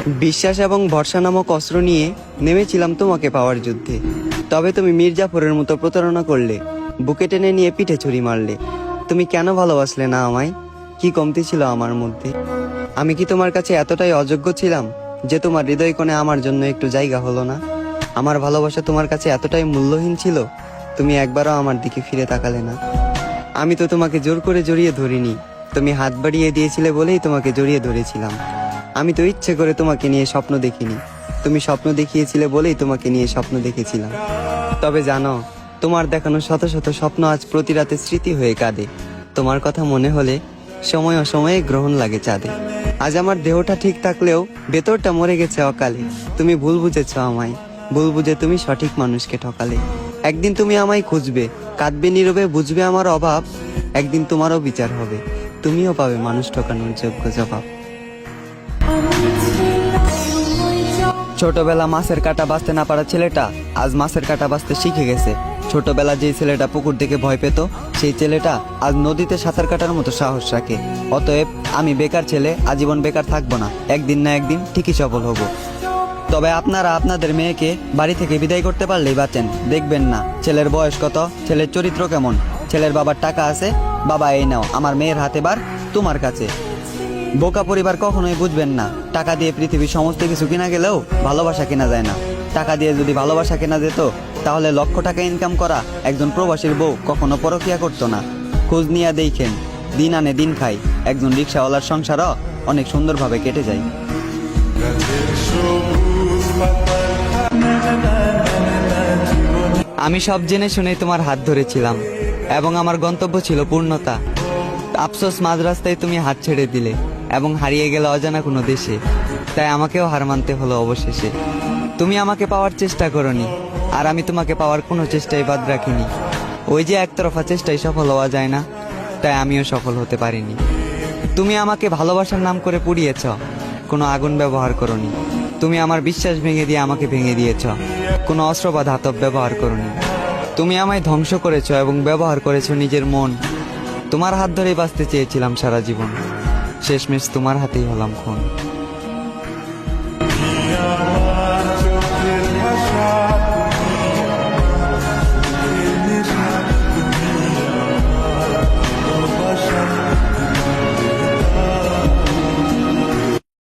বিশ্বাস এবং ভরসা নামক অস্ত্র নিয়ে নেমেছিলাম তোমাকে পাওয়ার যুদ্ধে। তবে তুমি মির্জাফরের মতো প্রতারণা করলে, বুকে টেনে নিয়ে পিঠে ছুরি মারলে। তুমি কেন ভালোবাসলে না আমায়? কি কমতি ছিল আমার মধ্যে? আমি কি তোমার কাছে এতটাই অযোগ্য ছিলাম যে তোমার হৃদয় কোণে আমার জন্য একটু জায়গা হলো না? আমার ভালোবাসা তোমার কাছে এতটাই মূল্যহীন ছিল, তুমি একবারও আমার দিকে ফিরে তাকালে না। আমি তো তোমাকে জোর করে জড়িয়ে ধরিনি, তুমি হাত বাড়িয়ে দিয়েছিলে বলেই তোমাকে জড়িয়ে ধরেছিলাম। আমি তো ইচ্ছে করে তোমাকে নিয়ে স্বপ্ন দেখিনি, তুমি স্বপ্ন দেখিয়েছিলে বলেই তোমাকে নিয়ে স্বপ্ন দেখেছিলাম। তবে জানো, তোমার দেখানো শত শত স্বপ্ন আজ প্রতি রাতে স্মৃতি হয়ে কাঁদে। তোমার কথা মনে হলে সময় অসময়ে গ্রহণ লাগে চাঁদে। আজ আমার দেহটা ঠিক থাকলেও ভেতরটা মরে গেছে অকালে। তুমি ভুল বুঝেছ আমায়, ভুল বুঝে তুমি সঠিক মানুষকে ঠকালে। একদিন তুমি আমায় খুঁজবে, কাঁদবে নীরবে, বুঝবে আমার অভাব। একদিন তোমারও বিচার হবে, তুমিও পাবে মানুষ ঠকানোর যোগ্য জবাব। ছোটবেলা মাছের কাঁটা বাঁচতে না পারা ছেলেটা আজ মাছের কাঁটা বাঁচতে শিখে গেছে। ছোটবেলা যে ছেলেটা পুকুর থেকে ভয় পেত, সেই ছেলেটা আজ নদীতে সাঁতার কাটার মতো সাহস রাখে। অতএব আমি বেকার ছেলে আজীবন বেকার থাকবো না, একদিন না একদিন ঠিকই সফল হব। তবে আপনারা আপনাদের মেয়েকে বাড়ি থেকে বিদায় করতে পারলেই বাঁচেন। দেখবেন না ছেলের বয়স কত, ছেলের চরিত্র কেমন। ছেলের বাবার টাকা আছে, বাবা এই নাও আমার মেয়ের হাতে বার তোমার কাছে। বোকা পরিবার কখনোই বুঝবেন না, টাকা দিয়ে পৃথিবীর সমস্ত কিছু কিনা গেলেও ভালোবাসা কেনা যায় না। টাকা দিয়ে যদি ভালোবাসা কেনা যেত, তাহলে লক্ষ টাকা ইনকাম করা একজন প্রবাসীর বউ কখনো পরকিয়া করতো না। খোঁজ নিয়ে দেখেন, দিন আনে দিন খাই, একজন রিক্সাওয়ালার সংসারও অনেক সুন্দরভাবে কেটে যায়। আমি সব জেনে শুনে তোমার হাত ধরেছিলাম এবং আমার গন্তব্য ছিল পূর্ণতা। আফসোস মাঝ রাস্তায় তুমি হাত ছেড়ে দিলে এবং হারিয়ে গেলে অজানা কোনো দেশে। তাই আমাকেও হার মানতে হলো অবশেষে। তুমি আমাকে পাওয়ার চেষ্টা করনি, আর আমি তোমাকে পাওয়ার কোনো চেষ্টাই বাদ রাখিনি। ওই যে একতরফা চেষ্টায় সফল হওয়া যায় না, তাই আমিও সফল হতে পারিনি। তুমি আমাকে ভালোবাসার নাম করে পুড়িয়েছ, কোনো আগুন ব্যবহার করনি। তুমি আমার বিশ্বাস ভেঙে দিয়ে আমাকে ভেঙে দিয়েছ, কোনো অস্ত্র বা ধাতব ব্যবহার করনি। তুমি আমায় ধ্বংস করেছ এবং ব্যবহার করেছ নিজের মন। তোমার হাত ধরেই বাঁচতে চেয়েছিলাম সারা জীবন, শেষমেশ তোমার হাতেই হলাম খুন।